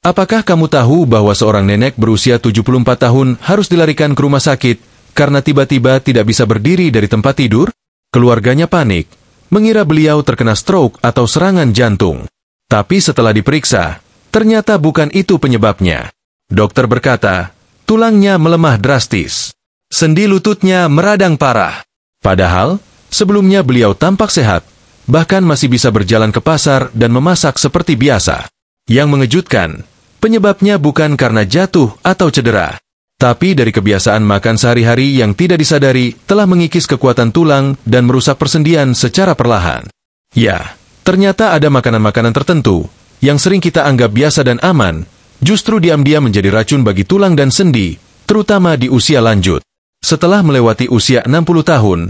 Apakah kamu tahu bahwa seorang nenek berusia 74 tahun harus dilarikan ke rumah sakit karena tiba-tiba tidak bisa berdiri dari tempat tidur? Keluarganya panik, mengira beliau terkena stroke atau serangan jantung. Tapi setelah diperiksa, ternyata bukan itu penyebabnya. Dokter berkata, tulangnya melemah drastis. Sendi lututnya meradang parah. Padahal, sebelumnya beliau tampak sehat, bahkan masih bisa berjalan ke pasar dan memasak seperti biasa. Yang mengejutkan, penyebabnya bukan karena jatuh atau cedera, tapi dari kebiasaan makan sehari-hari yang tidak disadari telah mengikis kekuatan tulang dan merusak persendian secara perlahan. Ya, ternyata ada makanan-makanan tertentu yang sering kita anggap biasa dan aman, justru diam-diam menjadi racun bagi tulang dan sendi, terutama di usia lanjut. Setelah melewati usia 60 tahun,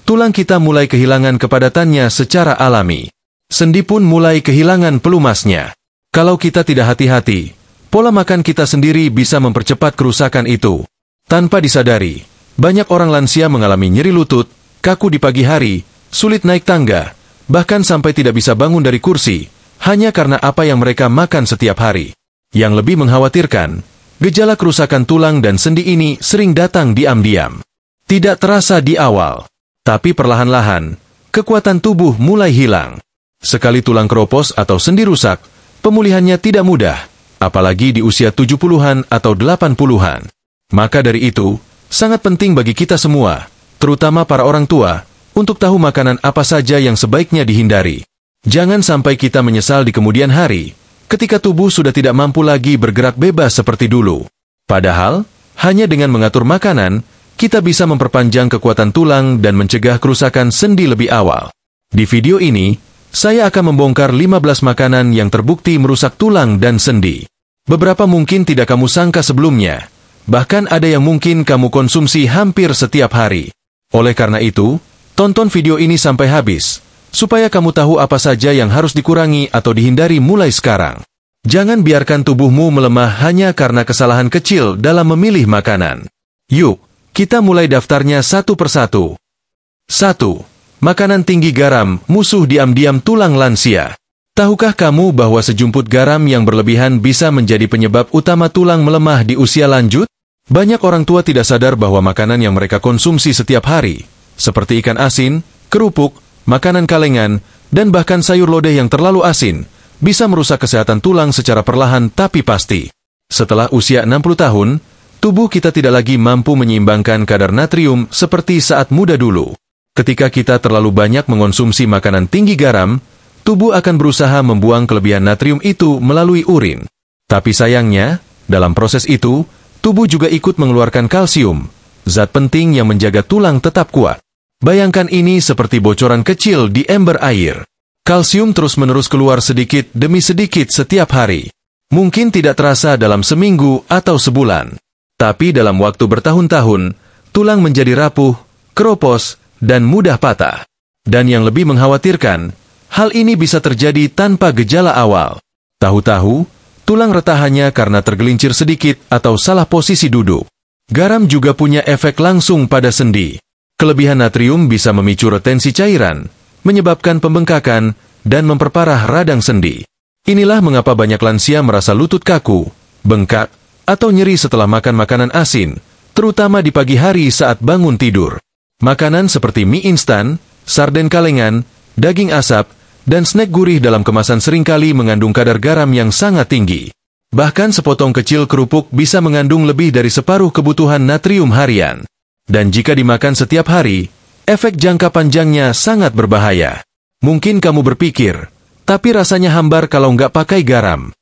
tulang kita mulai kehilangan kepadatannya secara alami. Sendi pun mulai kehilangan pelumasnya. Kalau kita tidak hati-hati, pola makan kita sendiri bisa mempercepat kerusakan itu. Tanpa disadari, banyak orang lansia mengalami nyeri lutut, kaku di pagi hari, sulit naik tangga, bahkan sampai tidak bisa bangun dari kursi, hanya karena apa yang mereka makan setiap hari. Yang lebih mengkhawatirkan, gejala kerusakan tulang dan sendi ini sering datang diam-diam. Tidak terasa di awal, tapi perlahan-lahan, kekuatan tubuh mulai hilang. Sekali tulang keropos atau sendi rusak, pemulihannya tidak mudah, apalagi di usia 70-an atau 80-an. Maka dari itu, sangat penting bagi kita semua, terutama para orang tua, untuk tahu makanan apa saja yang sebaiknya dihindari. Jangan sampai kita menyesal di kemudian hari, ketika tubuh sudah tidak mampu lagi bergerak bebas seperti dulu. Padahal, hanya dengan mengatur makanan, kita bisa memperpanjang kekuatan tulang dan mencegah kerusakan sendi lebih awal. Di video ini, saya akan membongkar 15 makanan yang terbukti merusak tulang dan sendi. Beberapa mungkin tidak kamu sangka sebelumnya, bahkan ada yang mungkin kamu konsumsi hampir setiap hari. Oleh karena itu, tonton video ini sampai habis, supaya kamu tahu apa saja yang harus dikurangi atau dihindari mulai sekarang. Jangan biarkan tubuhmu melemah hanya karena kesalahan kecil dalam memilih makanan. Yuk, kita mulai daftarnya satu persatu. 1. Makanan tinggi garam, musuh diam-diam tulang lansia. Tahukah kamu bahwa sejumput garam yang berlebihan bisa menjadi penyebab utama tulang melemah di usia lanjut? Banyak orang tua tidak sadar bahwa makanan yang mereka konsumsi setiap hari, seperti ikan asin, kerupuk, makanan kalengan, dan bahkan sayur lodeh yang terlalu asin, bisa merusak kesehatan tulang secara perlahan tapi pasti. Setelah usia 60 tahun, tubuh kita tidak lagi mampu menyeimbangkan kadar natrium seperti saat muda dulu. Ketika kita terlalu banyak mengonsumsi makanan tinggi garam, tubuh akan berusaha membuang kelebihan natrium itu melalui urin. Tapi sayangnya, dalam proses itu, tubuh juga ikut mengeluarkan kalsium, zat penting yang menjaga tulang tetap kuat. Bayangkan ini seperti bocoran kecil di ember air. Kalsium terus-menerus keluar sedikit demi sedikit setiap hari. Mungkin tidak terasa dalam seminggu atau sebulan. Tapi dalam waktu bertahun-tahun, tulang menjadi rapuh, keropos, dan mudah patah. Dan yang lebih mengkhawatirkan, hal ini bisa terjadi tanpa gejala awal. Tahu-tahu, tulang retak hanya karena tergelincir sedikit atau salah posisi duduk. Garam juga punya efek langsung pada sendi. Kelebihan natrium bisa memicu retensi cairan, menyebabkan pembengkakan, dan memperparah radang sendi. Inilah mengapa banyak lansia merasa lutut kaku, bengkak, atau nyeri setelah makan makanan asin, terutama di pagi hari saat bangun tidur. Makanan seperti mie instan, sarden kalengan, daging asap, dan snack gurih dalam kemasan seringkali mengandung kadar garam yang sangat tinggi. Bahkan sepotong kecil kerupuk bisa mengandung lebih dari separuh kebutuhan natrium harian. Dan jika dimakan setiap hari, efek jangka panjangnya sangat berbahaya. Mungkin kamu berpikir, tapi rasanya hambar kalau nggak pakai garam.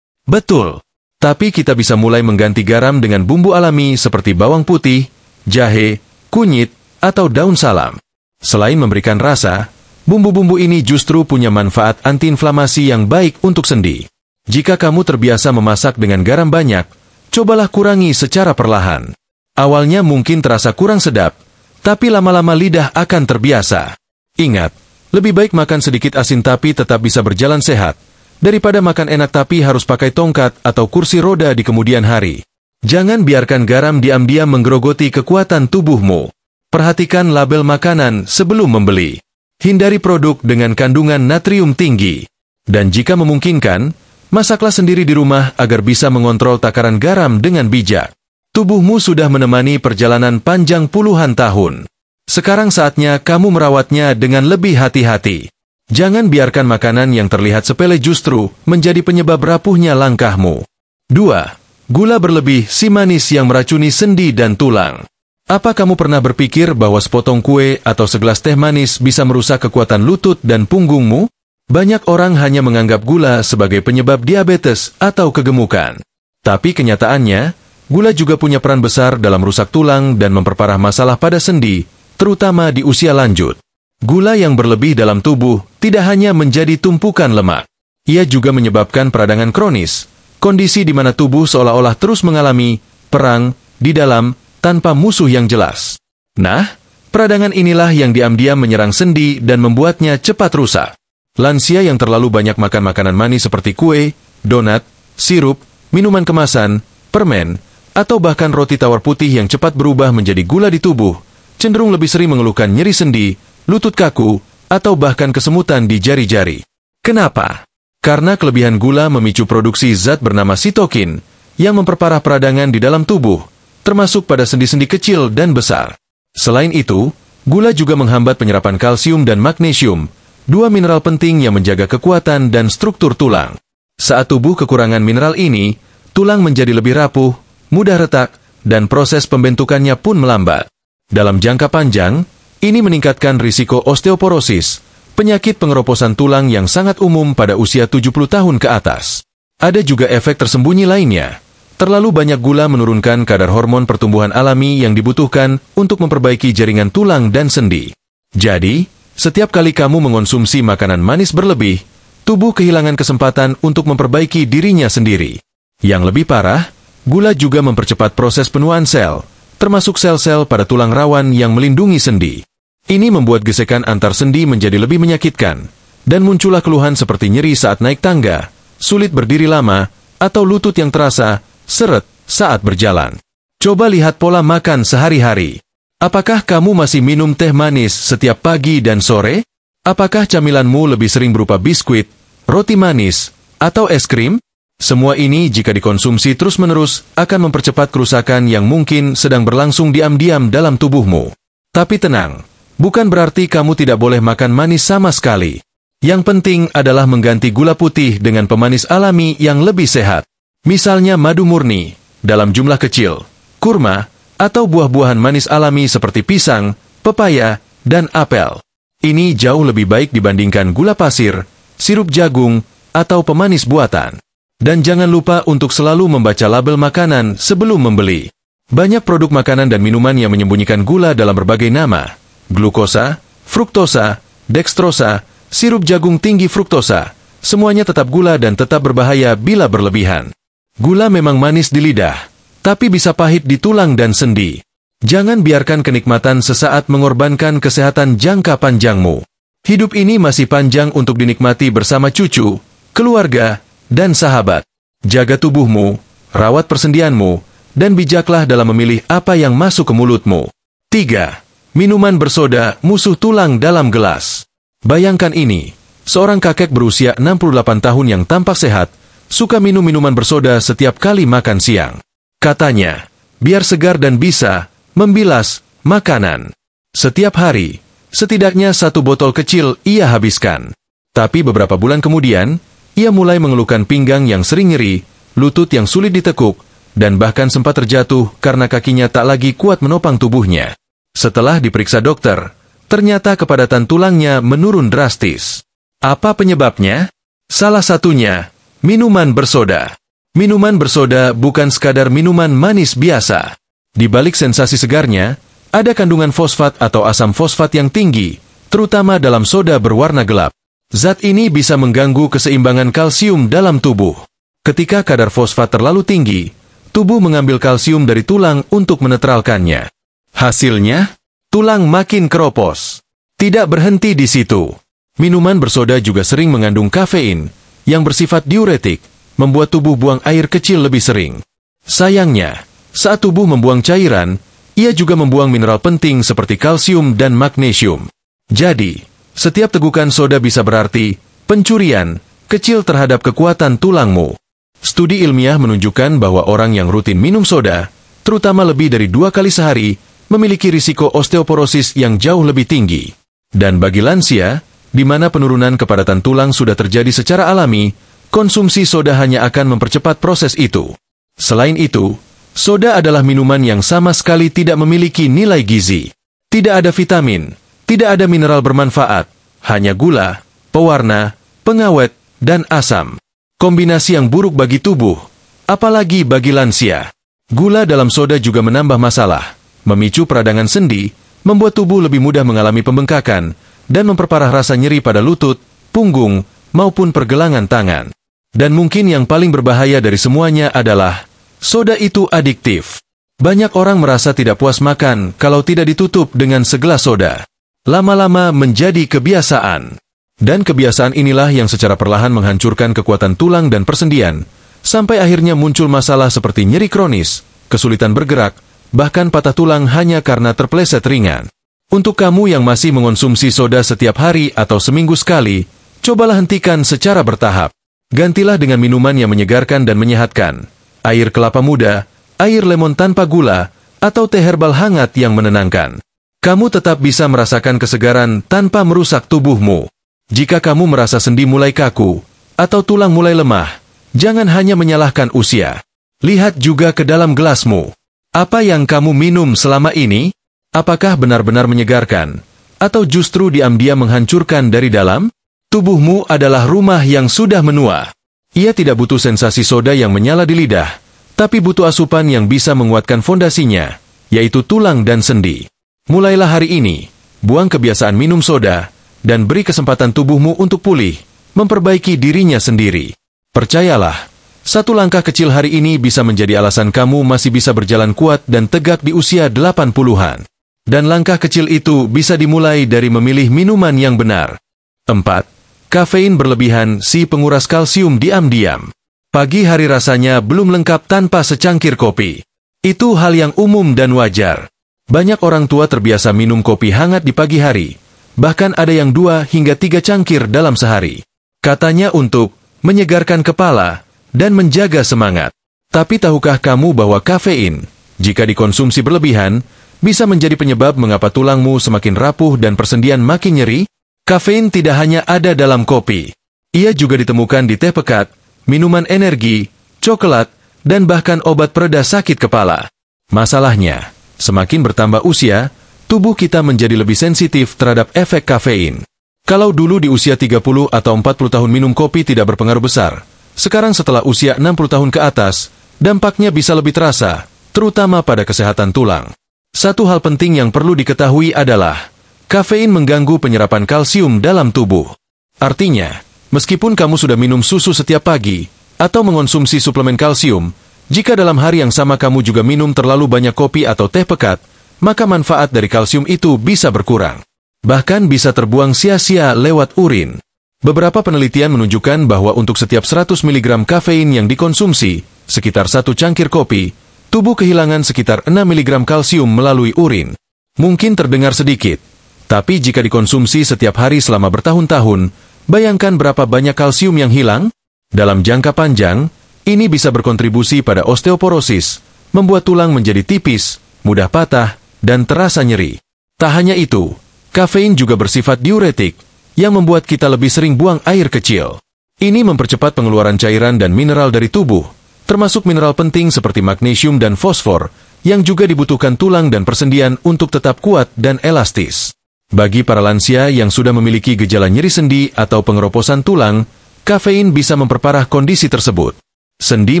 Betul, tapi kita bisa mulai mengganti garam dengan bumbu alami seperti bawang putih, jahe, kunyit, atau daun salam. Selain memberikan rasa, bumbu-bumbu ini justru punya manfaat antiinflamasi yang baik untuk sendi. Jika kamu terbiasa memasak dengan garam banyak, cobalah kurangi secara perlahan. Awalnya mungkin terasa kurang sedap, tapi lama-lama lidah akan terbiasa. Ingat, lebih baik makan sedikit asin tapi tetap bisa berjalan sehat, daripada makan enak tapi harus pakai tongkat atau kursi roda di kemudian hari. Jangan biarkan garam diam-diam menggerogoti kekuatan tubuhmu. Perhatikan label makanan sebelum membeli. Hindari produk dengan kandungan natrium tinggi. Dan jika memungkinkan, Masaklah sendiri di rumah agar bisa mengontrol takaran garam dengan bijak. Tubuhmu sudah menemani perjalanan panjang puluhan tahun. Sekarang saatnya kamu merawatnya dengan lebih hati-hati. Jangan biarkan makanan yang terlihat sepele justru menjadi penyebab rapuhnya langkahmu. 2. Gula berlebih si manis yang meracuni sendi dan tulang. Apa kamu pernah berpikir bahwa sepotong kue atau segelas teh manis bisa merusak kekuatan lutut dan punggungmu? Banyak orang hanya menganggap gula sebagai penyebab diabetes atau kegemukan. Tapi kenyataannya, gula juga punya peran besar dalam rusak tulang dan memperparah masalah pada sendi, terutama di usia lanjut. Gula yang berlebih dalam tubuh tidak hanya menjadi tumpukan lemak. Ia juga menyebabkan peradangan kronis, kondisi di mana tubuh seolah-olah terus mengalami perang di dalam tanpa musuh yang jelas. Nah, peradangan inilah yang diam-diam menyerang sendi dan membuatnya cepat rusak. Lansia yang terlalu banyak makan makanan manis seperti kue, donat, sirup, minuman kemasan, permen, atau bahkan roti tawar putih yang cepat berubah menjadi gula di tubuh, cenderung lebih sering mengeluhkan nyeri sendi, lutut kaku, atau bahkan kesemutan di jari-jari. Kenapa? Karena kelebihan gula memicu produksi zat bernama sitokin, yang memperparah peradangan di dalam tubuh, termasuk pada sendi-sendi kecil dan besar. Selain itu, gula juga menghambat penyerapan kalsium dan magnesium, dua mineral penting yang menjaga kekuatan dan struktur tulang. Saat tubuh kekurangan mineral ini, tulang menjadi lebih rapuh, mudah retak, dan proses pembentukannya pun melambat. Dalam jangka panjang, ini meningkatkan risiko osteoporosis, penyakit pengeroposan tulang yang sangat umum pada usia 70 tahun ke atas. Ada juga efek tersembunyi lainnya. Terlalu banyak gula menurunkan kadar hormon pertumbuhan alami yang dibutuhkan untuk memperbaiki jaringan tulang dan sendi. Jadi, setiap kali kamu mengonsumsi makanan manis berlebih, tubuh kehilangan kesempatan untuk memperbaiki dirinya sendiri. Yang lebih parah, gula juga mempercepat proses penuaan sel, termasuk sel-sel pada tulang rawan yang melindungi sendi. Ini membuat gesekan antar sendi menjadi lebih menyakitkan, dan muncullah keluhan seperti nyeri saat naik tangga, sulit berdiri lama, atau lutut yang terasa seret saat berjalan. Coba lihat pola makan sehari-hari. Apakah kamu masih minum teh manis setiap pagi dan sore? Apakah camilanmu lebih sering berupa biskuit, roti manis, atau es krim? Semua ini jika dikonsumsi terus-menerus akan mempercepat kerusakan yang mungkin sedang berlangsung diam-diam dalam tubuhmu. Tapi tenang, bukan berarti kamu tidak boleh makan manis sama sekali. Yang penting adalah mengganti gula putih dengan pemanis alami yang lebih sehat. Misalnya madu murni, dalam jumlah kecil, kurma, atau buah-buahan manis alami seperti pisang, pepaya, dan apel. Ini jauh lebih baik dibandingkan gula pasir, sirup jagung, atau pemanis buatan. Dan jangan lupa untuk selalu membaca label makanan sebelum membeli. Banyak produk makanan dan minuman yang menyembunyikan gula dalam berbagai nama. Glukosa, fruktosa, dekstrosa, sirup jagung tinggi fruktosa. Semuanya tetap gula dan tetap berbahaya bila berlebihan. Gula memang manis di lidah, tapi bisa pahit di tulang dan sendi. Jangan biarkan kenikmatan sesaat mengorbankan kesehatan jangka panjangmu. Hidup ini masih panjang untuk dinikmati bersama cucu, keluarga, dan sahabat. Jaga tubuhmu, rawat persendianmu, dan bijaklah dalam memilih apa yang masuk ke mulutmu. 3. Minuman bersoda, musuh tulang dalam gelas. Bayangkan ini, seorang kakek berusia 68 tahun yang tampak sehat, suka minum minuman bersoda setiap kali makan siang. Katanya, biar segar dan bisa membilas makanan. Setiap hari, setidaknya 1 botol kecil ia habiskan. Tapi beberapa bulan kemudian, ia mulai mengeluhkan pinggang yang sering nyeri, lutut yang sulit ditekuk, dan bahkan sempat terjatuh karena kakinya tak lagi kuat menopang tubuhnya. Setelah diperiksa dokter, ternyata kepadatan tulangnya menurun drastis. Apa penyebabnya? Salah satunya, minuman bersoda. Minuman bersoda bukan sekadar minuman manis biasa. Di balik sensasi segarnya, ada kandungan fosfat atau asam fosfat yang tinggi, terutama dalam soda berwarna gelap. Zat ini bisa mengganggu keseimbangan kalsium dalam tubuh. Ketika kadar fosfat terlalu tinggi, tubuh mengambil kalsium dari tulang untuk menetralkannya. Hasilnya, tulang makin keropos. Tidak berhenti di situ. Minuman bersoda juga sering mengandung kafein, yang bersifat diuretik, membuat tubuh buang air kecil lebih sering. Sayangnya, saat tubuh membuang cairan, ia juga membuang mineral penting seperti kalsium dan magnesium. Jadi, setiap tegukan soda bisa berarti pencurian kecil terhadap kekuatan tulangmu. Studi ilmiah menunjukkan bahwa orang yang rutin minum soda, terutama lebih dari 2 kali sehari, memiliki risiko osteoporosis yang jauh lebih tinggi. Dan bagi lansia, di mana penurunan kepadatan tulang sudah terjadi secara alami, konsumsi soda hanya akan mempercepat proses itu. Selain itu, soda adalah minuman yang sama sekali tidak memiliki nilai gizi. Tidak ada vitamin, tidak ada mineral bermanfaat, hanya gula, pewarna, pengawet, dan asam. Kombinasi yang buruk bagi tubuh, apalagi bagi lansia. Gula dalam soda juga menambah masalah, memicu peradangan sendi, membuat tubuh lebih mudah mengalami pembengkakan, dan memperparah rasa nyeri pada lutut, punggung, maupun pergelangan tangan. Dan mungkin yang paling berbahaya dari semuanya adalah, soda itu adiktif. Banyak orang merasa tidak puas makan kalau tidak ditutup dengan segelas soda. Lama-lama menjadi kebiasaan. Dan kebiasaan inilah yang secara perlahan menghancurkan kekuatan tulang dan persendian, sampai akhirnya muncul masalah seperti nyeri kronis, kesulitan bergerak, bahkan patah tulang hanya karena terpeleset ringan. Untuk kamu yang masih mengonsumsi soda setiap hari atau seminggu sekali, cobalah hentikan secara bertahap. Gantilah dengan minuman yang menyegarkan dan menyehatkan. Air kelapa muda, air lemon tanpa gula, atau teh herbal hangat yang menenangkan. Kamu tetap bisa merasakan kesegaran tanpa merusak tubuhmu. Jika kamu merasa sendi mulai kaku, atau tulang mulai lemah, jangan hanya menyalahkan usia. Lihat juga ke dalam gelasmu. Apa yang kamu minum selama ini? Apakah benar-benar menyegarkan? Atau justru diam-diam menghancurkan dari dalam? Tubuhmu adalah rumah yang sudah menua. Ia tidak butuh sensasi soda yang menyala di lidah, tapi butuh asupan yang bisa menguatkan fondasinya, yaitu tulang dan sendi. Mulailah hari ini, buang kebiasaan minum soda, dan beri kesempatan tubuhmu untuk pulih, memperbaiki dirinya sendiri. Percayalah, satu langkah kecil hari ini bisa menjadi alasan kamu masih bisa berjalan kuat dan tegak di usia 80-an. Dan langkah kecil itu bisa dimulai dari memilih minuman yang benar. 4. Kafein berlebihan si penguras kalsium diam-diam. Pagi hari rasanya belum lengkap tanpa secangkir kopi. Itu hal yang umum dan wajar. Banyak orang tua terbiasa minum kopi hangat di pagi hari. Bahkan ada yang 2 hingga 3 cangkir dalam sehari. Katanya untuk menyegarkan kepala dan menjaga semangat. Tapi tahukah kamu bahwa kafein, jika dikonsumsi berlebihan, bisa menjadi penyebab mengapa tulangmu semakin rapuh dan persendian makin nyeri? Kafein tidak hanya ada dalam kopi. Ia juga ditemukan di teh pekat, minuman energi, coklat, dan bahkan obat pereda sakit kepala. Masalahnya, semakin bertambah usia, tubuh kita menjadi lebih sensitif terhadap efek kafein. Kalau dulu di usia 30 atau 40 tahun minum kopi tidak berpengaruh besar, sekarang setelah usia 60 tahun ke atas, dampaknya bisa lebih terasa, terutama pada kesehatan tulang. Satu hal penting yang perlu diketahui adalah, kafein mengganggu penyerapan kalsium dalam tubuh. Artinya, meskipun kamu sudah minum susu setiap pagi, atau mengonsumsi suplemen kalsium, jika dalam hari yang sama kamu juga minum terlalu banyak kopi atau teh pekat, maka manfaat dari kalsium itu bisa berkurang. Bahkan bisa terbuang sia-sia lewat urin. Beberapa penelitian menunjukkan bahwa untuk setiap 100 mg kafein yang dikonsumsi, sekitar 1 cangkir kopi, tubuh kehilangan sekitar 6 mg kalsium melalui urin. Mungkin terdengar sedikit, tapi jika dikonsumsi setiap hari selama bertahun-tahun, bayangkan berapa banyak kalsium yang hilang? Dalam jangka panjang, ini bisa berkontribusi pada osteoporosis, membuat tulang menjadi tipis, mudah patah, dan terasa nyeri. Tak hanya itu, kafein juga bersifat diuretik, yang membuat kita lebih sering buang air kecil. Ini mempercepat pengeluaran cairan dan mineral dari tubuh, termasuk mineral penting seperti magnesium dan fosfor, yang juga dibutuhkan tulang dan persendian untuk tetap kuat dan elastis. Bagi para lansia yang sudah memiliki gejala nyeri sendi atau pengeroposan tulang, kafein bisa memperparah kondisi tersebut. Sendi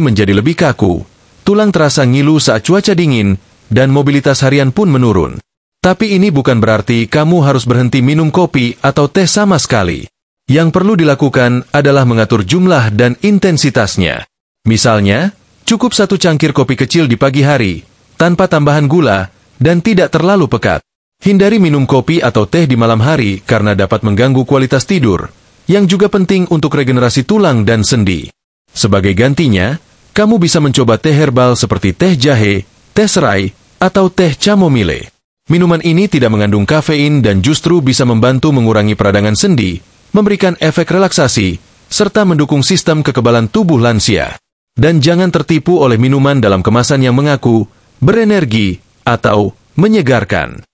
menjadi lebih kaku, tulang terasa ngilu saat cuaca dingin, dan mobilitas harian pun menurun. Tapi ini bukan berarti kamu harus berhenti minum kopi atau teh sama sekali. Yang perlu dilakukan adalah mengatur jumlah dan intensitasnya. Misalnya, cukup 1 cangkir kopi kecil di pagi hari, tanpa tambahan gula, dan tidak terlalu pekat. Hindari minum kopi atau teh di malam hari karena dapat mengganggu kualitas tidur, yang juga penting untuk regenerasi tulang dan sendi. Sebagai gantinya, kamu bisa mencoba teh herbal seperti teh jahe, teh serai, atau teh chamomile. Minuman ini tidak mengandung kafein dan justru bisa membantu mengurangi peradangan sendi, memberikan efek relaksasi, serta mendukung sistem kekebalan tubuh lansia. Dan jangan tertipu oleh minuman dalam kemasan yang mengaku berenergi atau menyegarkan.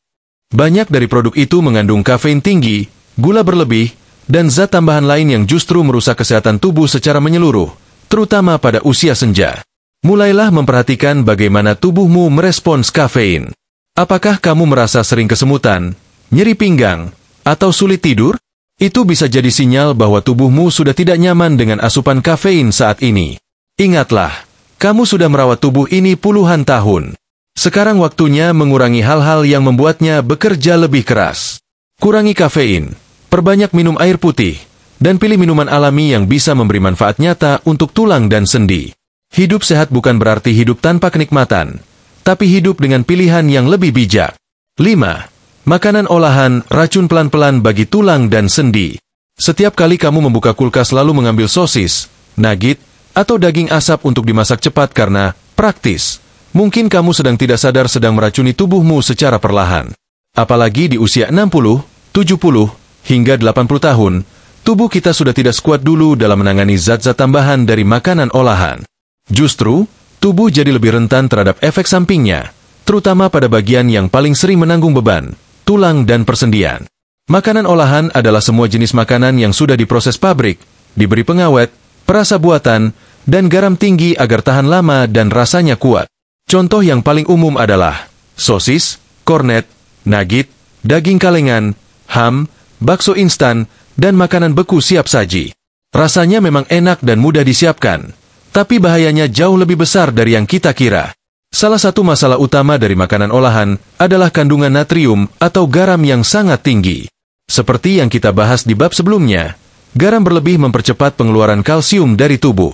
Banyak dari produk itu mengandung kafein tinggi, gula berlebih, dan zat tambahan lain yang justru merusak kesehatan tubuh secara menyeluruh, terutama pada usia senja. Mulailah memperhatikan bagaimana tubuhmu merespons kafein. Apakah kamu merasa sering kesemutan, nyeri pinggang, atau sulit tidur? Itu bisa jadi sinyal bahwa tubuhmu sudah tidak nyaman dengan asupan kafein saat ini. Ingatlah, kamu sudah merawat tubuh ini puluhan tahun. Sekarang waktunya mengurangi hal-hal yang membuatnya bekerja lebih keras. Kurangi kafein, perbanyak minum air putih, dan pilih minuman alami yang bisa memberi manfaat nyata untuk tulang dan sendi. Hidup sehat bukan berarti hidup tanpa kenikmatan, tapi hidup dengan pilihan yang lebih bijak. 5. Makanan olahan, racun pelan-pelan bagi tulang dan sendi. Setiap kali kamu membuka kulkas lalu mengambil sosis, nugget, atau daging asap untuk dimasak cepat karena praktis, mungkin kamu sedang tidak sadar sedang meracuni tubuhmu secara perlahan. Apalagi di usia 60, 70, hingga 80 tahun, tubuh kita sudah tidak sekuat dulu dalam menangani zat-zat tambahan dari makanan olahan. Justru, tubuh jadi lebih rentan terhadap efek sampingnya, terutama pada bagian yang paling sering menanggung beban, tulang dan persendian. Makanan olahan adalah semua jenis makanan yang sudah diproses pabrik, diberi pengawet, perasa buatan, dan garam tinggi agar tahan lama dan rasanya kuat. Contoh yang paling umum adalah sosis, kornet, nugget, daging kalengan, ham, bakso instan, dan makanan beku siap saji. Rasanya memang enak dan mudah disiapkan, tapi bahayanya jauh lebih besar dari yang kita kira. Salah satu masalah utama dari makanan olahan adalah kandungan natrium atau garam yang sangat tinggi. Seperti yang kita bahas di bab sebelumnya, garam berlebih mempercepat pengeluaran kalsium dari tubuh.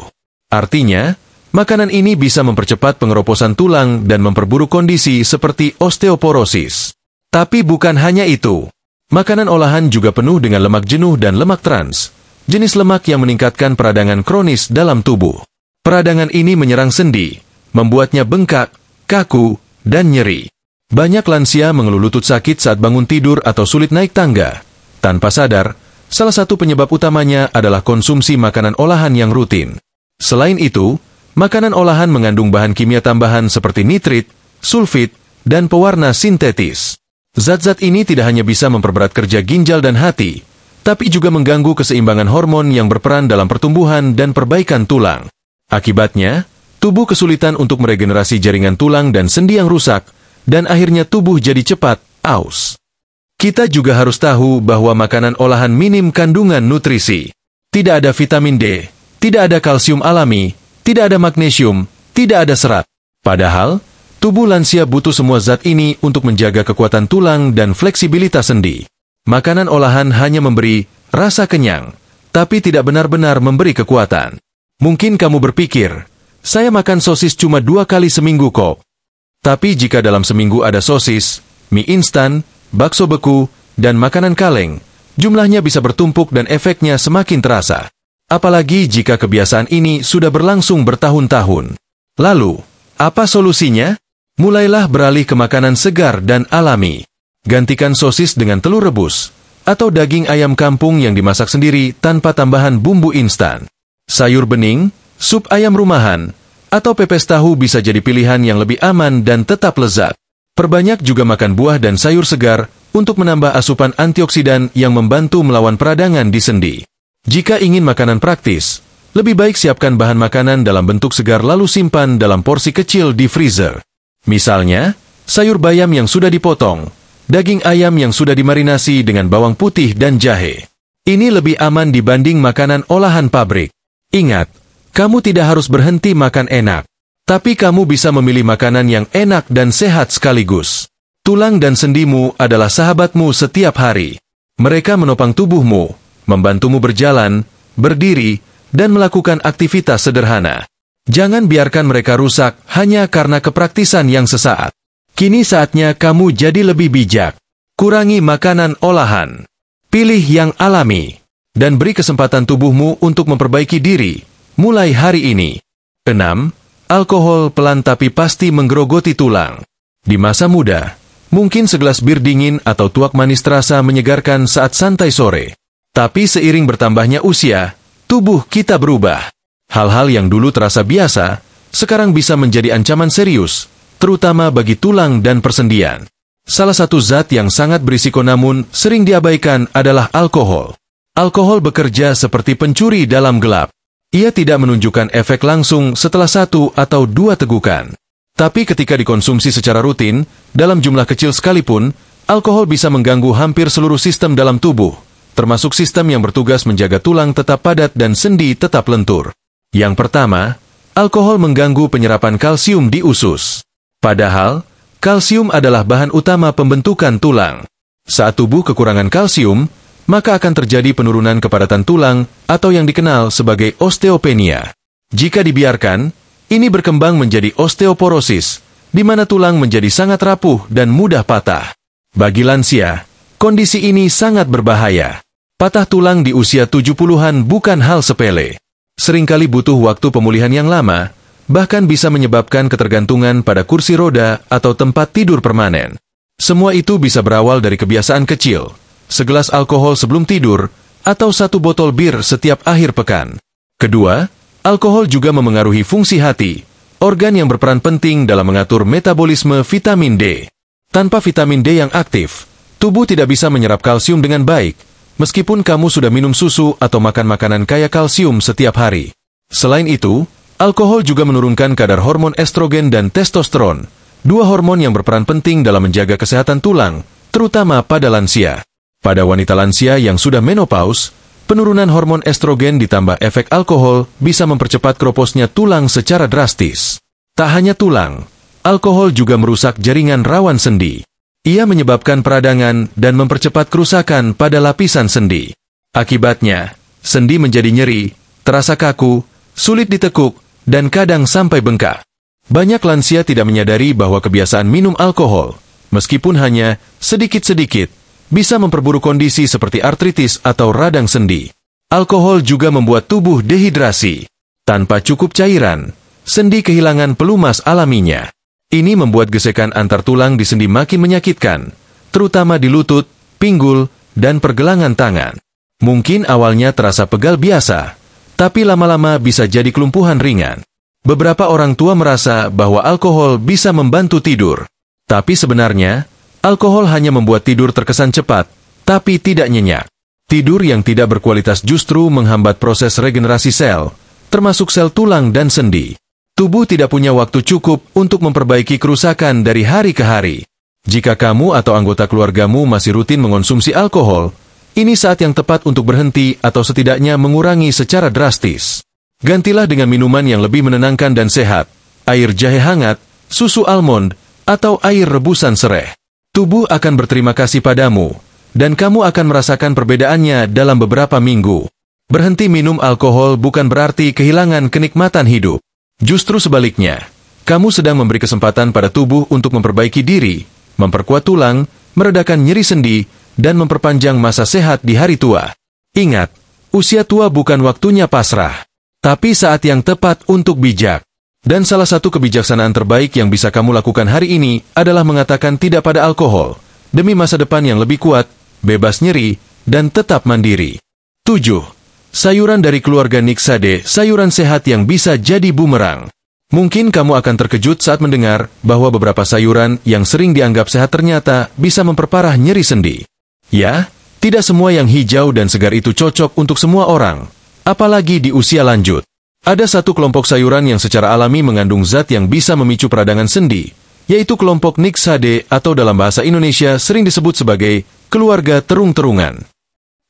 Artinya, makanan ini bisa mempercepat pengeroposan tulang dan memperburuk kondisi seperti osteoporosis. Tapi bukan hanya itu. Makanan olahan juga penuh dengan lemak jenuh dan lemak trans, jenis lemak yang meningkatkan peradangan kronis dalam tubuh. Peradangan ini menyerang sendi, membuatnya bengkak, kaku, dan nyeri. Banyak lansia mengeluh lutut sakit saat bangun tidur atau sulit naik tangga. Tanpa sadar, salah satu penyebab utamanya adalah konsumsi makanan olahan yang rutin. Selain itu, makanan olahan mengandung bahan kimia tambahan seperti nitrit, sulfit, dan pewarna sintetis. Zat-zat ini tidak hanya bisa memperberat kerja ginjal dan hati, tapi juga mengganggu keseimbangan hormon yang berperan dalam pertumbuhan dan perbaikan tulang. Akibatnya, tubuh kesulitan untuk meregenerasi jaringan tulang dan sendi yang rusak, dan akhirnya tubuh jadi cepat aus. Kita juga harus tahu bahwa makanan olahan minim kandungan nutrisi. Tidak ada vitamin D, tidak ada kalsium alami, tidak ada magnesium, tidak ada serat. Padahal, tubuh lansia butuh semua zat ini untuk menjaga kekuatan tulang dan fleksibilitas sendi. Makanan olahan hanya memberi rasa kenyang, tapi tidak benar-benar memberi kekuatan. Mungkin kamu berpikir, saya makan sosis cuma 2 kali seminggu kok. Tapi jika dalam seminggu ada sosis, mie instan, bakso beku, dan makanan kaleng, jumlahnya bisa bertumpuk dan efeknya semakin terasa. Apalagi jika kebiasaan ini sudah berlangsung bertahun-tahun. Lalu, apa solusinya? Mulailah beralih ke makanan segar dan alami. Gantikan sosis dengan telur rebus, atau daging ayam kampung yang dimasak sendiri tanpa tambahan bumbu instan. Sayur bening, sup ayam rumahan, atau pepes tahu bisa jadi pilihan yang lebih aman dan tetap lezat. Perbanyak juga makan buah dan sayur segar untuk menambah asupan antioksidan yang membantu melawan peradangan di sendi. Jika ingin makanan praktis, lebih baik siapkan bahan makanan dalam bentuk segar lalu simpan dalam porsi kecil di freezer. Misalnya, sayur bayam yang sudah dipotong, daging ayam yang sudah dimarinasi dengan bawang putih dan jahe. Ini lebih aman dibanding makanan olahan pabrik. Ingat, kamu tidak harus berhenti makan enak, tapi kamu bisa memilih makanan yang enak dan sehat sekaligus. Tulang dan sendimu adalah sahabatmu setiap hari. Mereka menopang tubuhmu, membantumu berjalan, berdiri, dan melakukan aktivitas sederhana. Jangan biarkan mereka rusak hanya karena kepraktisan yang sesaat. Kini saatnya kamu jadi lebih bijak. Kurangi makanan olahan. Pilih yang alami. Dan beri kesempatan tubuhmu untuk memperbaiki diri, mulai hari ini. 6. Alkohol pelan tapi pasti menggerogoti tulang. Di masa muda, mungkin segelas bir dingin atau tuak manis terasa menyegarkan saat santai sore. Tapi seiring bertambahnya usia, tubuh kita berubah. Hal-hal yang dulu terasa biasa, sekarang bisa menjadi ancaman serius, terutama bagi tulang dan persendian. Salah satu zat yang sangat berisiko namun sering diabaikan adalah alkohol. Alkohol bekerja seperti pencuri dalam gelap. Ia tidak menunjukkan efek langsung setelah 1 atau 2 tegukan. Tapi ketika dikonsumsi secara rutin, dalam jumlah kecil sekalipun, alkohol bisa mengganggu hampir seluruh sistem dalam tubuh, termasuk sistem yang bertugas menjaga tulang tetap padat dan sendi tetap lentur. Yang pertama, alkohol mengganggu penyerapan kalsium di usus. Padahal, kalsium adalah bahan utama pembentukan tulang. Saat tubuh kekurangan kalsium, maka akan terjadi penurunan kepadatan tulang atau yang dikenal sebagai osteopenia. Jika dibiarkan, ini berkembang menjadi osteoporosis, di mana tulang menjadi sangat rapuh dan mudah patah. Bagi lansia, kondisi ini sangat berbahaya. Patah tulang di usia 70-an bukan hal sepele. Seringkali butuh waktu pemulihan yang lama, bahkan bisa menyebabkan ketergantungan pada kursi roda atau tempat tidur permanen. Semua itu bisa berawal dari kebiasaan kecil, segelas alkohol sebelum tidur, atau 1 botol bir setiap akhir pekan. Kedua, alkohol juga memengaruhi fungsi hati, organ yang berperan penting dalam mengatur metabolisme vitamin D. Tanpa vitamin D yang aktif, tubuh tidak bisa menyerap kalsium dengan baik, meskipun kamu sudah minum susu atau makan makanan kaya kalsium setiap hari. Selain itu, alkohol juga menurunkan kadar hormon estrogen dan testosteron, 2 hormon yang berperan penting dalam menjaga kesehatan tulang, terutama pada lansia. Pada wanita lansia yang sudah menopause, penurunan hormon estrogen ditambah efek alkohol bisa mempercepat keroposnya tulang secara drastis. Tak hanya tulang, alkohol juga merusak jaringan rawan sendi. Ia menyebabkan peradangan dan mempercepat kerusakan pada lapisan sendi. Akibatnya, sendi menjadi nyeri, terasa kaku, sulit ditekuk, dan kadang sampai bengkak. Banyak lansia tidak menyadari bahwa kebiasaan minum alkohol, meskipun hanya sedikit-sedikit, bisa memperburuk kondisi seperti artritis atau radang sendi. Alkohol juga membuat tubuh dehidrasi. Tanpa cukup cairan, sendi kehilangan pelumas alaminya. Ini membuat gesekan antar tulang di sendi makin menyakitkan, terutama di lutut, pinggul, dan pergelangan tangan. Mungkin awalnya terasa pegal biasa, tapi lama-lama bisa jadi kelumpuhan ringan. Beberapa orang tua merasa bahwa alkohol bisa membantu tidur. Tapi sebenarnya, alkohol hanya membuat tidur terkesan cepat, tapi tidak nyenyak. Tidur yang tidak berkualitas justru menghambat proses regenerasi sel, termasuk sel tulang dan sendi. Tubuh tidak punya waktu cukup untuk memperbaiki kerusakan dari hari ke hari. Jika kamu atau anggota keluargamu masih rutin mengonsumsi alkohol, ini saat yang tepat untuk berhenti atau setidaknya mengurangi secara drastis. Gantilah dengan minuman yang lebih menenangkan dan sehat, air jahe hangat, susu almond, atau air rebusan sereh. Tubuh akan berterima kasih padamu, dan kamu akan merasakan perbedaannya dalam beberapa minggu. Berhenti minum alkohol bukan berarti kehilangan kenikmatan hidup. Justru sebaliknya, kamu sedang memberi kesempatan pada tubuh untuk memperbaiki diri, memperkuat tulang, meredakan nyeri sendi, dan memperpanjang masa sehat di hari tua. Ingat, usia tua bukan waktunya pasrah, tapi saat yang tepat untuk bijak. Dan salah satu kebijaksanaan terbaik yang bisa kamu lakukan hari ini adalah mengatakan tidak pada alkohol, demi masa depan yang lebih kuat, bebas nyeri, dan tetap mandiri. 7. Sayuran dari keluarga Nixaceae, sayuran sehat yang bisa jadi bumerang. Mungkin kamu akan terkejut saat mendengar bahwa beberapa sayuran yang sering dianggap sehat ternyata bisa memperparah nyeri sendi. Ya, tidak semua yang hijau dan segar itu cocok untuk semua orang, apalagi di usia lanjut. Ada satu kelompok sayuran yang secara alami mengandung zat yang bisa memicu peradangan sendi, yaitu kelompok Nixaceae atau dalam bahasa Indonesia sering disebut sebagai keluarga terung-terungan.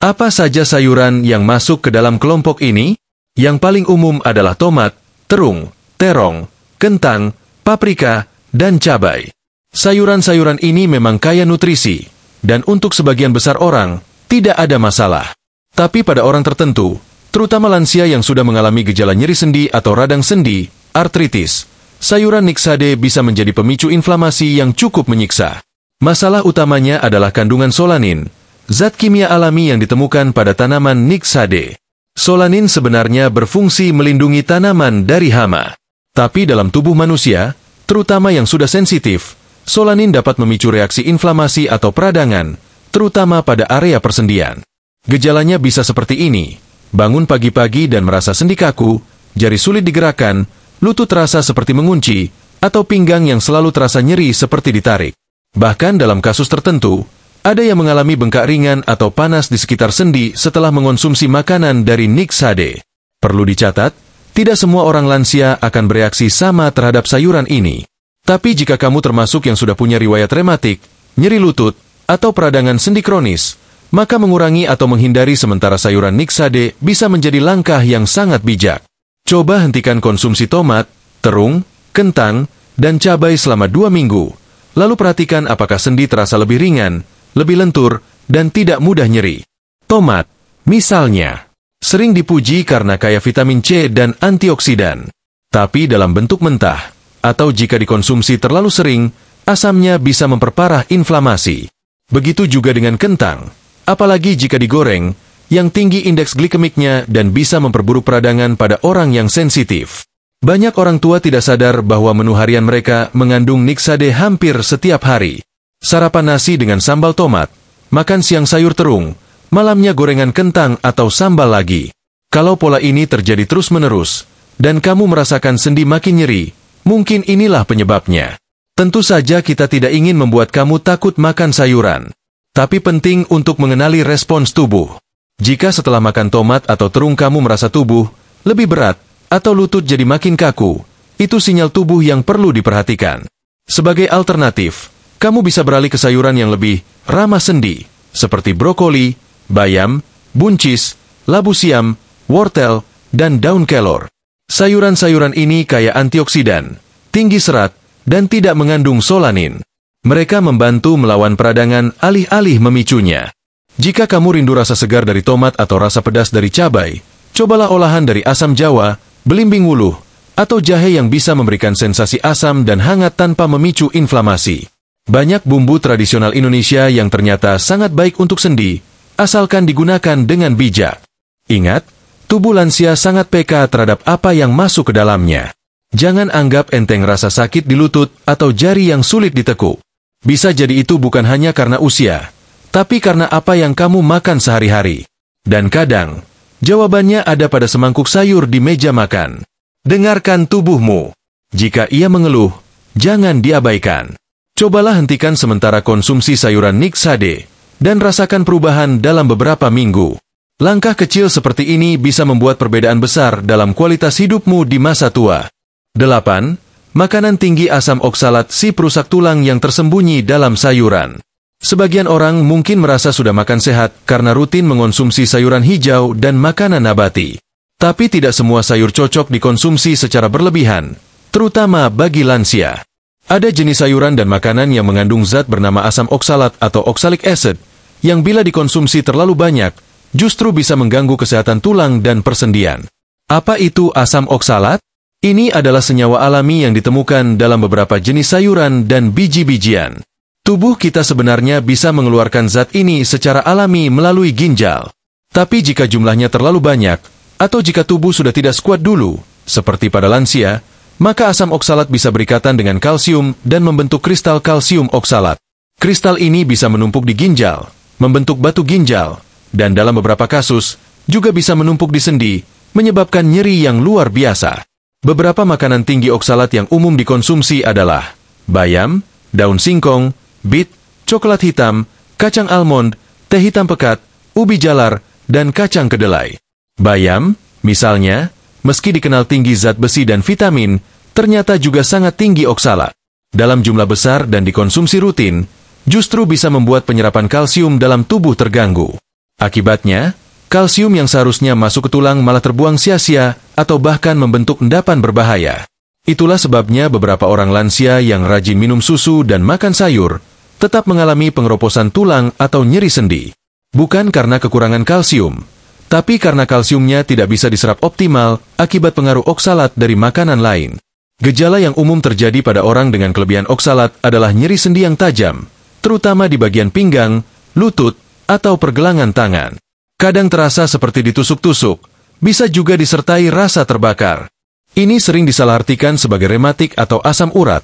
Apa saja sayuran yang masuk ke dalam kelompok ini? Yang paling umum adalah tomat, terung, terong, kentang, paprika, dan cabai. Sayuran-sayuran ini memang kaya nutrisi, dan untuk sebagian besar orang, tidak ada masalah. Tapi pada orang tertentu, terutama lansia yang sudah mengalami gejala nyeri sendi atau radang sendi, artritis, sayuran Nixaceae bisa menjadi pemicu inflamasi yang cukup menyiksa. Masalah utamanya adalah kandungan solanin, zat kimia alami yang ditemukan pada tanaman Nixaceae. Solanin sebenarnya berfungsi melindungi tanaman dari hama. Tapi dalam tubuh manusia, terutama yang sudah sensitif, solanin dapat memicu reaksi inflamasi atau peradangan, terutama pada area persendian. Gejalanya bisa seperti ini: bangun pagi-pagi dan merasa sendi kaku, jari sulit digerakkan, lutut terasa seperti mengunci, atau pinggang yang selalu terasa nyeri seperti ditarik. Bahkan dalam kasus tertentu, ada yang mengalami bengkak ringan atau panas di sekitar sendi setelah mengonsumsi makanan dari Nix HD. Perlu dicatat, tidak semua orang lansia akan bereaksi sama terhadap sayuran ini. Tapi jika kamu termasuk yang sudah punya riwayat rematik, nyeri lutut, atau peradangan sendi kronis, maka mengurangi atau menghindari sementara sayuran Nix HD bisa menjadi langkah yang sangat bijak. Coba hentikan konsumsi tomat, terung, kentang, dan cabai selama 2 minggu. Lalu perhatikan apakah sendi terasa lebih ringan, lebih lentur, dan tidak mudah nyeri. Tomat, misalnya, sering dipuji karena kaya vitamin C dan antioksidan. Tapi dalam bentuk mentah, atau jika dikonsumsi terlalu sering, asamnya bisa memperparah inflamasi. Begitu juga dengan kentang. Apalagi jika digoreng, yang tinggi indeks glikemiknya dan bisa memperburuk peradangan pada orang yang sensitif. Banyak orang tua tidak sadar bahwa menu harian mereka mengandung Nix HD hampir setiap hari. Sarapan nasi dengan sambal tomat, makan siang sayur terung, malamnya gorengan kentang atau sambal lagi. Kalau pola ini terjadi terus-menerus, dan kamu merasakan sendi makin nyeri, mungkin inilah penyebabnya. Tentu saja kita tidak ingin membuat kamu takut makan sayuran. Tapi penting untuk mengenali respons tubuh. Jika setelah makan tomat atau terung kamu merasa tubuh lebih berat atau lutut jadi makin kaku, itu sinyal tubuh yang perlu diperhatikan. Sebagai alternatif, kamu bisa beralih ke sayuran yang lebih ramah sendi, seperti brokoli, bayam, buncis, labu siam, wortel, dan daun kelor. Sayuran-sayuran ini kaya antioksidan, tinggi serat, dan tidak mengandung solanin. Mereka membantu melawan peradangan alih-alih memicunya. Jika kamu rindu rasa segar dari tomat atau rasa pedas dari cabai, cobalah olahan dari asam jawa, belimbing wuluh, atau jahe yang bisa memberikan sensasi asam dan hangat tanpa memicu inflamasi. Banyak bumbu tradisional Indonesia yang ternyata sangat baik untuk sendi, asalkan digunakan dengan bijak. Ingat, tubuh lansia sangat peka terhadap apa yang masuk ke dalamnya. Jangan anggap enteng rasa sakit di lutut atau jari yang sulit ditekuk. Bisa jadi itu bukan hanya karena usia, tapi karena apa yang kamu makan sehari-hari. Dan kadang, jawabannya ada pada semangkuk sayur di meja makan. Dengarkan tubuhmu. Jika ia mengeluh, jangan diabaikan. Cobalah hentikan sementara konsumsi sayuran Nix HD, dan rasakan perubahan dalam beberapa minggu. Langkah kecil seperti ini bisa membuat perbedaan besar dalam kualitas hidupmu di masa tua. 8. Makanan tinggi asam oksalat si perusak tulang yang tersembunyi dalam sayuran. Sebagian orang mungkin merasa sudah makan sehat karena rutin mengonsumsi sayuran hijau dan makanan nabati. Tapi tidak semua sayur cocok dikonsumsi secara berlebihan, terutama bagi lansia. Ada jenis sayuran dan makanan yang mengandung zat bernama asam oksalat atau oxalic acid, yang bila dikonsumsi terlalu banyak, justru bisa mengganggu kesehatan tulang dan persendian. Apa itu asam oksalat? Ini adalah senyawa alami yang ditemukan dalam beberapa jenis sayuran dan biji-bijian. Tubuh kita sebenarnya bisa mengeluarkan zat ini secara alami melalui ginjal. Tapi jika jumlahnya terlalu banyak, atau jika tubuh sudah tidak sekuat dulu, seperti pada lansia, maka asam oksalat bisa berikatan dengan kalsium dan membentuk kristal kalsium oksalat. Kristal ini bisa menumpuk di ginjal, membentuk batu ginjal, dan dalam beberapa kasus, juga bisa menumpuk di sendi, menyebabkan nyeri yang luar biasa. Beberapa makanan tinggi oksalat yang umum dikonsumsi adalah bayam, daun singkong, bit, coklat hitam, kacang almond, teh hitam pekat, ubi jalar, dan kacang kedelai. Bayam, misalnya, meski dikenal tinggi zat besi dan vitamin, ternyata juga sangat tinggi oksalat. Dalam jumlah besar dan dikonsumsi rutin, justru bisa membuat penyerapan kalsium dalam tubuh terganggu. Akibatnya, kalsium yang seharusnya masuk ke tulang malah terbuang sia-sia atau bahkan membentuk endapan berbahaya. Itulah sebabnya beberapa orang lansia yang rajin minum susu dan makan sayur tetap mengalami pengeroposan tulang atau nyeri sendi. Bukan karena kekurangan kalsium, tapi karena kalsiumnya tidak bisa diserap optimal akibat pengaruh oksalat dari makanan lain. Gejala yang umum terjadi pada orang dengan kelebihan oksalat adalah nyeri sendi yang tajam, terutama di bagian pinggang, lutut, atau pergelangan tangan. Kadang terasa seperti ditusuk-tusuk, bisa juga disertai rasa terbakar. Ini sering disalahartikan sebagai rematik atau asam urat,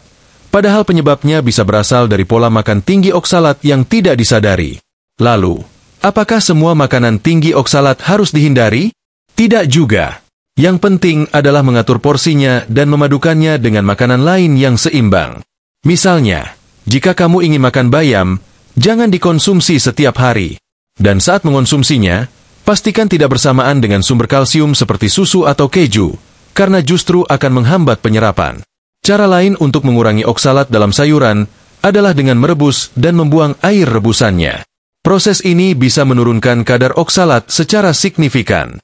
padahal penyebabnya bisa berasal dari pola makan tinggi oksalat yang tidak disadari. Lalu, apakah semua makanan tinggi oksalat harus dihindari? Tidak juga. Yang penting adalah mengatur porsinya dan memadukannya dengan makanan lain yang seimbang. Misalnya, jika kamu ingin makan bayam, jangan dikonsumsi setiap hari. Dan saat mengonsumsinya, pastikan tidak bersamaan dengan sumber kalsium seperti susu atau keju, karena justru akan menghambat penyerapan. Cara lain untuk mengurangi oksalat dalam sayuran adalah dengan merebus dan membuang air rebusannya. Proses ini bisa menurunkan kadar oksalat secara signifikan.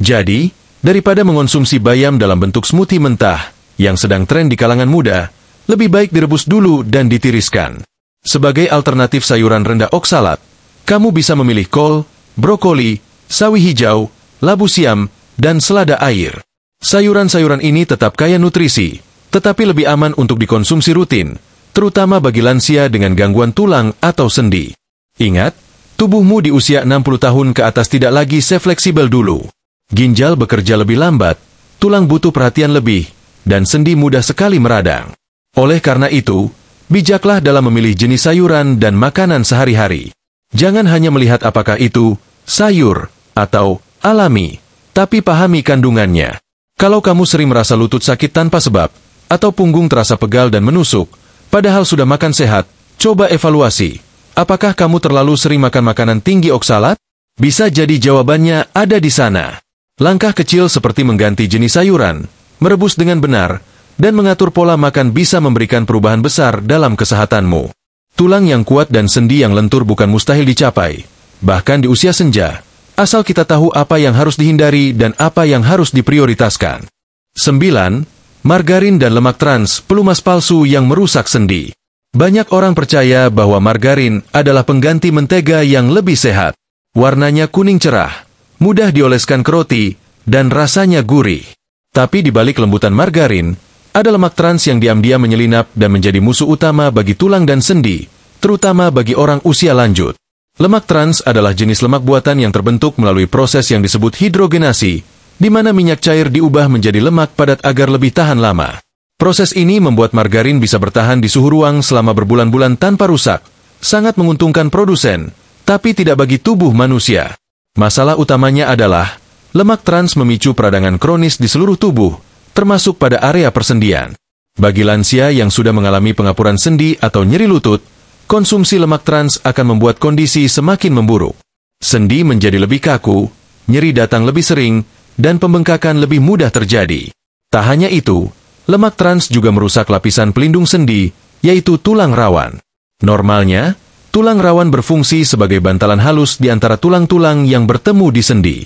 Jadi, daripada mengonsumsi bayam dalam bentuk smoothie mentah yang sedang tren di kalangan muda, lebih baik direbus dulu dan ditiriskan. Sebagai alternatif sayuran rendah oksalat, kamu bisa memilih kol, brokoli, sawi hijau, labu siam, dan selada air. Sayuran-sayuran ini tetap kaya nutrisi, tetapi lebih aman untuk dikonsumsi rutin, terutama bagi lansia dengan gangguan tulang atau sendi. Ingat, tubuhmu di usia 60 tahun ke atas tidak lagi sefleksibel dulu. Ginjal bekerja lebih lambat, tulang butuh perhatian lebih, dan sendi mudah sekali meradang. Oleh karena itu, bijaklah dalam memilih jenis sayuran dan makanan sehari-hari. Jangan hanya melihat apakah itu sayur atau alami, tapi pahami kandungannya. Kalau kamu sering merasa lutut sakit tanpa sebab, atau punggung terasa pegal dan menusuk, padahal sudah makan sehat, coba evaluasi. Apakah kamu terlalu sering makan makanan tinggi oksalat? Bisa jadi jawabannya ada di sana. Langkah kecil seperti mengganti jenis sayuran, merebus dengan benar, dan mengatur pola makan bisa memberikan perubahan besar dalam kesehatanmu. Tulang yang kuat dan sendi yang lentur bukan mustahil dicapai, bahkan di usia senja, asal kita tahu apa yang harus dihindari dan apa yang harus diprioritaskan. 9. Margarin dan lemak trans, pelumas palsu yang merusak sendi. Banyak orang percaya bahwa margarin adalah pengganti mentega yang lebih sehat. Warnanya kuning cerah, mudah dioleskan ke roti, dan rasanya gurih. Tapi di balik lembutan margarin, ada lemak trans yang diam-diam menyelinap dan menjadi musuh utama bagi tulang dan sendi, terutama bagi orang usia lanjut. Lemak trans adalah jenis lemak buatan yang terbentuk melalui proses yang disebut hidrogenasi, di mana minyak cair diubah menjadi lemak padat agar lebih tahan lama. Proses ini membuat margarin bisa bertahan di suhu ruang selama berbulan-bulan tanpa rusak, sangat menguntungkan produsen, tapi tidak bagi tubuh manusia. Masalah utamanya adalah, lemak trans memicu peradangan kronis di seluruh tubuh, termasuk pada area persendian. Bagi lansia yang sudah mengalami pengapuran sendi atau nyeri lutut, konsumsi lemak trans akan membuat kondisi semakin memburuk. Sendi menjadi lebih kaku, nyeri datang lebih sering, dan pembengkakan lebih mudah terjadi. Tak hanya itu, lemak trans juga merusak lapisan pelindung sendi, yaitu tulang rawan. Normalnya, tulang rawan berfungsi sebagai bantalan halus di antara tulang-tulang yang bertemu di sendi.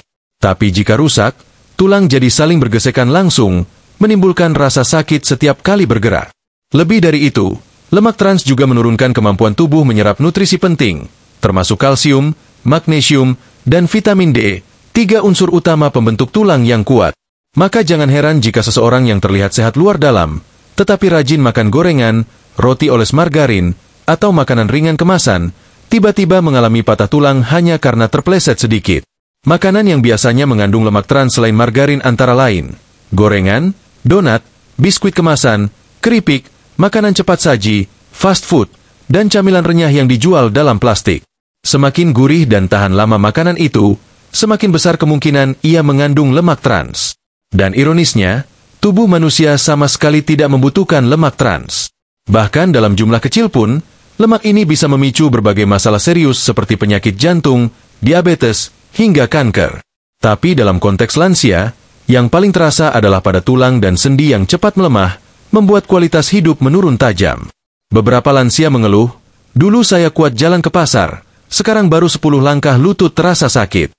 Tapi jika rusak, tulang jadi saling bergesekan langsung, menimbulkan rasa sakit setiap kali bergerak. Lebih dari itu, lemak trans juga menurunkan kemampuan tubuh menyerap nutrisi penting, termasuk kalsium, magnesium, dan vitamin D, 3 unsur utama pembentuk tulang yang kuat. Maka jangan heran jika seseorang yang terlihat sehat luar dalam, tetapi rajin makan gorengan, roti oles margarin, atau makanan ringan kemasan, tiba-tiba mengalami patah tulang hanya karena terpleset sedikit. Makanan yang biasanya mengandung lemak trans selain margarin antara lain, gorengan, donat, biskuit kemasan, keripik, makanan cepat saji, fast food, dan camilan renyah yang dijual dalam plastik. Semakin gurih dan tahan lama makanan itu, semakin besar kemungkinan ia mengandung lemak trans. Dan ironisnya, tubuh manusia sama sekali tidak membutuhkan lemak trans. Bahkan dalam jumlah kecil pun, lemak ini bisa memicu berbagai masalah serius seperti penyakit jantung, diabetes, hingga kanker. Tapi dalam konteks lansia, yang paling terasa adalah pada tulang dan sendi yang cepat melemah, membuat kualitas hidup menurun tajam. Beberapa lansia mengeluh, "Dulu saya kuat jalan ke pasar, sekarang baru 10 langkah lutut terasa sakit."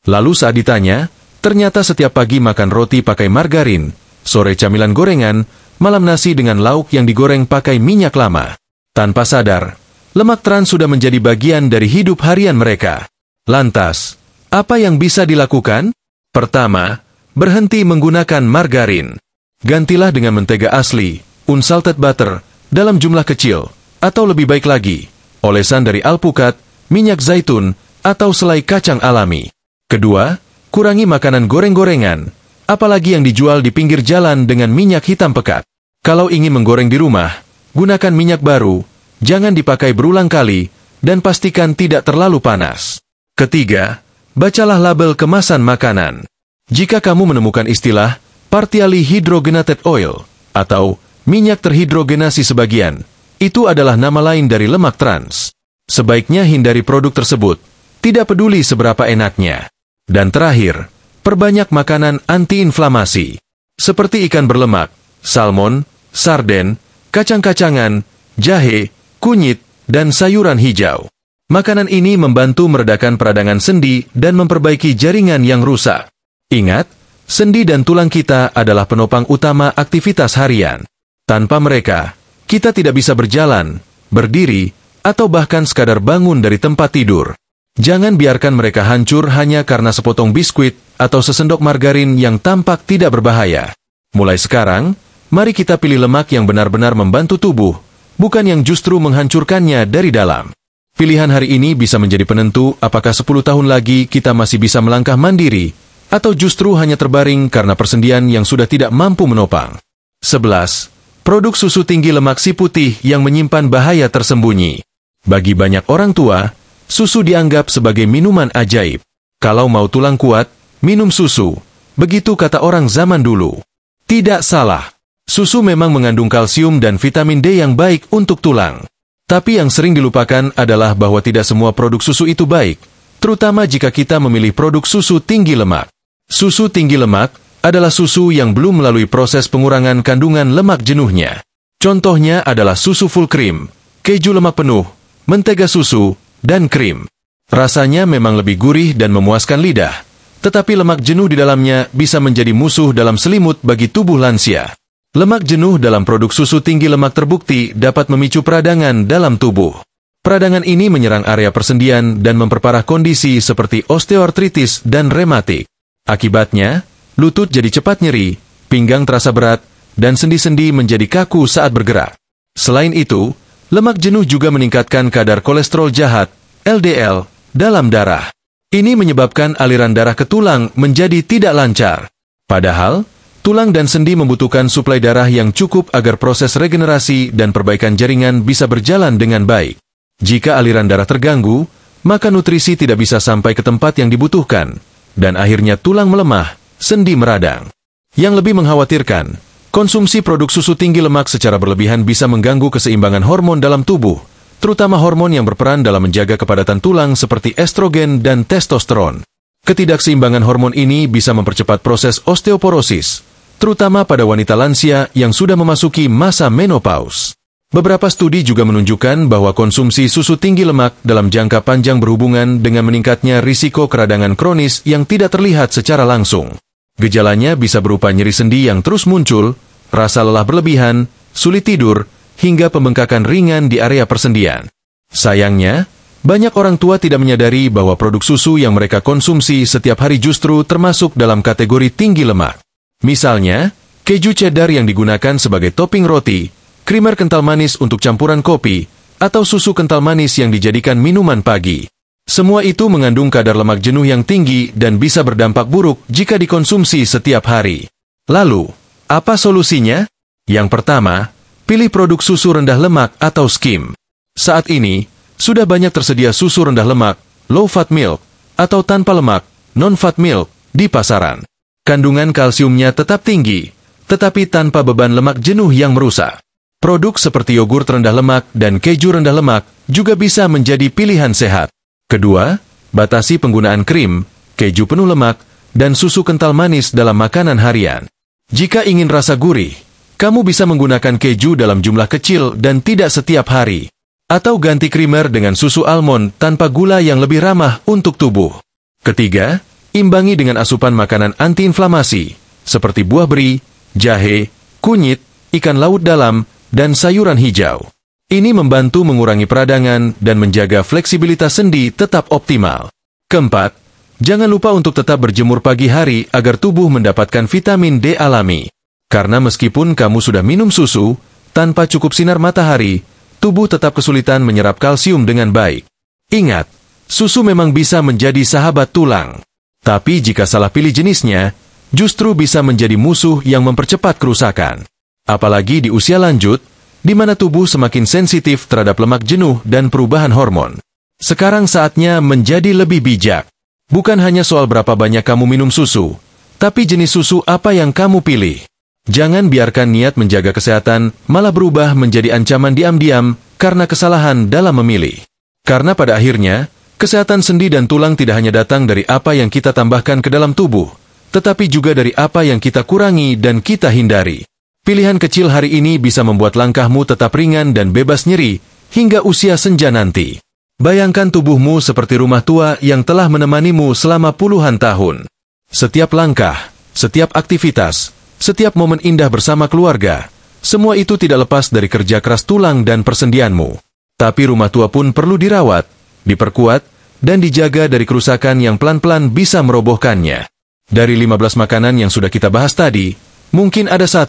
Lalu saat ditanya, ternyata setiap pagi makan roti pakai margarin, sore camilan gorengan, malam nasi dengan lauk yang digoreng pakai minyak lama. Tanpa sadar, lemak trans sudah menjadi bagian dari hidup harian mereka. Lantas, apa yang bisa dilakukan? Pertama, berhenti menggunakan margarin. Gantilah dengan mentega asli, unsalted butter, dalam jumlah kecil, atau lebih baik lagi, olesan dari alpukat, minyak zaitun, atau selai kacang alami. Kedua, kurangi makanan goreng-gorengan, apalagi yang dijual di pinggir jalan dengan minyak hitam pekat. Kalau ingin menggoreng di rumah, gunakan minyak baru, jangan dipakai berulang kali, dan pastikan tidak terlalu panas. Ketiga, bacalah label kemasan makanan. Jika kamu menemukan istilah partially hydrogenated oil atau minyak terhidrogenasi sebagian, itu adalah nama lain dari lemak trans. Sebaiknya hindari produk tersebut, tidak peduli seberapa enaknya. Dan terakhir, perbanyak makanan anti-inflamasi, seperti ikan berlemak, salmon, sarden, kacang-kacangan, jahe, kunyit, dan sayuran hijau. Makanan ini membantu meredakan peradangan sendi dan memperbaiki jaringan yang rusak. Ingat, sendi dan tulang kita adalah penopang utama aktivitas harian. Tanpa mereka, kita tidak bisa berjalan, berdiri, atau bahkan sekadar bangun dari tempat tidur. Jangan biarkan mereka hancur hanya karena sepotong biskuit atau sesendok margarin yang tampak tidak berbahaya. Mulai sekarang, mari kita pilih lemak yang benar-benar membantu tubuh, bukan yang justru menghancurkannya dari dalam. Pilihan hari ini bisa menjadi penentu apakah 10 tahun lagi kita masih bisa melangkah mandiri, atau justru hanya terbaring karena persendian yang sudah tidak mampu menopang. 11. Produk susu tinggi lemak si putih yang menyimpan bahaya tersembunyi. Bagi banyak orang tua, susu dianggap sebagai minuman ajaib. Kalau mau tulang kuat, minum susu. Begitu kata orang zaman dulu. Tidak salah. Susu memang mengandung kalsium dan vitamin D yang baik untuk tulang. Tapi yang sering dilupakan adalah bahwa tidak semua produk susu itu baik, terutama jika kita memilih produk susu tinggi lemak. Susu tinggi lemak adalah susu yang belum melalui proses pengurangan kandungan lemak jenuhnya. Contohnya adalah susu full cream, keju lemak penuh, mentega susu, dan krim. Rasanya memang lebih gurih dan memuaskan lidah, tetapi lemak jenuh di dalamnya bisa menjadi musuh dalam selimut bagi tubuh lansia. Lemak jenuh dalam produk susu tinggi lemak terbukti dapat memicu peradangan dalam tubuh. Peradangan ini menyerang area persendian dan memperparah kondisi seperti osteoartritis dan rematik. Akibatnya, lutut jadi cepat nyeri, pinggang terasa berat, dan sendi-sendi menjadi kaku saat bergerak. Selain itu, lemak jenuh juga meningkatkan kadar kolesterol jahat, LDL, dalam darah. Ini menyebabkan aliran darah ke tulang menjadi tidak lancar. Padahal, tulang dan sendi membutuhkan suplai darah yang cukup agar proses regenerasi dan perbaikan jaringan bisa berjalan dengan baik. Jika aliran darah terganggu, maka nutrisi tidak bisa sampai ke tempat yang dibutuhkan, dan akhirnya tulang melemah, sendi meradang. Yang lebih mengkhawatirkan, konsumsi produk susu tinggi lemak secara berlebihan bisa mengganggu keseimbangan hormon dalam tubuh, terutama hormon yang berperan dalam menjaga kepadatan tulang seperti estrogen dan testosteron. Ketidakseimbangan hormon ini bisa mempercepat proses osteoporosis, terutama pada wanita lansia yang sudah memasuki masa menopause. Beberapa studi juga menunjukkan bahwa konsumsi susu tinggi lemak dalam jangka panjang berhubungan dengan meningkatnya risiko keradangan kronis yang tidak terlihat secara langsung. Gejalanya bisa berupa nyeri sendi yang terus muncul, rasa lelah berlebihan, sulit tidur, hingga pembengkakan ringan di area persendian. Sayangnya, banyak orang tua tidak menyadari bahwa produk susu yang mereka konsumsi setiap hari justru termasuk dalam kategori tinggi lemak. Misalnya, keju cheddar yang digunakan sebagai topping roti, krimer kental manis untuk campuran kopi, atau susu kental manis yang dijadikan minuman pagi. Semua itu mengandung kadar lemak jenuh yang tinggi dan bisa berdampak buruk jika dikonsumsi setiap hari. Lalu, apa solusinya? Yang pertama, pilih produk susu rendah lemak atau skim. Saat ini, sudah banyak tersedia susu rendah lemak, low-fat milk, atau tanpa lemak, non-fat milk, di pasaran. Kandungan kalsiumnya tetap tinggi, tetapi tanpa beban lemak jenuh yang merusak. Produk seperti yogurt rendah lemak dan keju rendah lemak juga bisa menjadi pilihan sehat. Kedua, batasi penggunaan krim, keju penuh lemak, dan susu kental manis dalam makanan harian. Jika ingin rasa gurih, kamu bisa menggunakan keju dalam jumlah kecil dan tidak setiap hari. Atau ganti krimer dengan susu almond tanpa gula yang lebih ramah untuk tubuh. Ketiga, imbangi dengan asupan makanan antiinflamasi, seperti buah beri, jahe, kunyit, ikan laut dalam, dan sayuran hijau. Ini membantu mengurangi peradangan dan menjaga fleksibilitas sendi tetap optimal. Keempat, jangan lupa untuk tetap berjemur pagi hari agar tubuh mendapatkan vitamin D alami. Karena meskipun kamu sudah minum susu, tanpa cukup sinar matahari, tubuh tetap kesulitan menyerap kalsium dengan baik. Ingat, susu memang bisa menjadi sahabat tulang. Tapi jika salah pilih jenisnya, justru bisa menjadi musuh yang mempercepat kerusakan. Apalagi di usia lanjut, di mana tubuh semakin sensitif terhadap lemak jenuh dan perubahan hormon. Sekarang saatnya menjadi lebih bijak. Bukan hanya soal berapa banyak kamu minum susu, Tapi jenis susu apa yang kamu pilih? Jangan biarkan niat menjaga kesehatan malah berubah menjadi ancaman diam-diam karena kesalahan dalam memilih. Karena pada akhirnya, kesehatan sendi dan tulang tidak hanya datang dari apa yang kita tambahkan ke dalam tubuh, tetapi juga dari apa yang kita kurangi dan kita hindari. Pilihan kecil hari ini bisa membuat langkahmu tetap ringan dan bebas nyeri hingga usia senja nanti. Bayangkan tubuhmu seperti rumah tua yang telah menemanimu selama puluhan tahun. Setiap langkah, setiap aktivitas, setiap momen indah bersama keluarga, semua itu tidak lepas dari kerja keras tulang dan persendianmu. Tapi rumah tua pun perlu dirawat, diperkuat, dan dijaga dari kerusakan yang pelan-pelan bisa merobohkannya. Dari 15 makanan yang sudah kita bahas tadi, mungkin ada 1,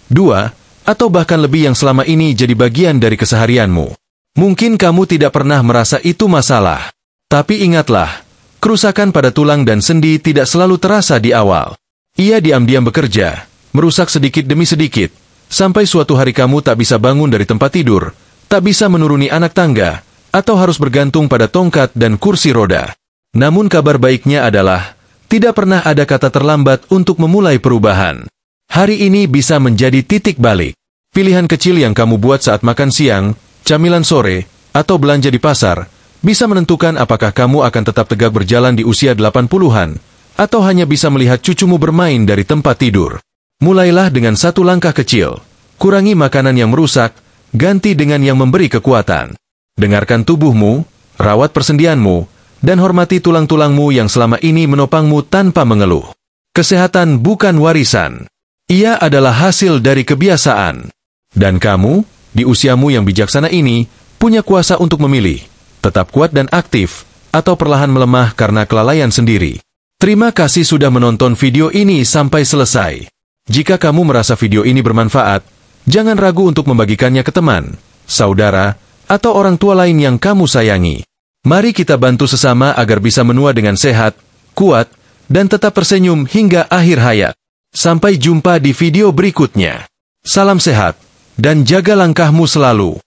2, atau bahkan lebih yang selama ini jadi bagian dari keseharianmu. Mungkin kamu tidak pernah merasa itu masalah. Tapi ingatlah, kerusakan pada tulang dan sendi tidak selalu terasa di awal. Ia diam-diam bekerja, merusak sedikit demi sedikit, sampai suatu hari kamu tak bisa bangun dari tempat tidur, tak bisa menuruni anak tangga, atau harus bergantung pada tongkat dan kursi roda. Namun kabar baiknya adalah, tidak pernah ada kata terlambat untuk memulai perubahan. Hari ini bisa menjadi titik balik. Pilihan kecil yang kamu buat saat makan siang, camilan sore, atau belanja di pasar, bisa menentukan apakah kamu akan tetap tegak berjalan di usia 80-an, atau hanya bisa melihat cucumu bermain dari tempat tidur. Mulailah dengan 1 langkah kecil. Kurangi makanan yang merusak, ganti dengan yang memberi kekuatan. Dengarkan tubuhmu, rawat persendianmu, dan hormati tulang-tulangmu yang selama ini menopangmu tanpa mengeluh. Kesehatan bukan warisan. Ia adalah hasil dari kebiasaan. Dan kamu, di usiamu yang bijaksana ini, punya kuasa untuk memilih, tetap kuat dan aktif, atau perlahan melemah karena kelalaian sendiri. Terima kasih sudah menonton video ini sampai selesai. Jika kamu merasa video ini bermanfaat, jangan ragu untuk membagikannya ke teman, saudara, atau orang tua lain yang kamu sayangi. Mari kita bantu sesama agar bisa menua dengan sehat, kuat, dan tetap tersenyum hingga akhir hayat. Sampai jumpa di video berikutnya. Salam sehat, dan jaga langkahmu selalu.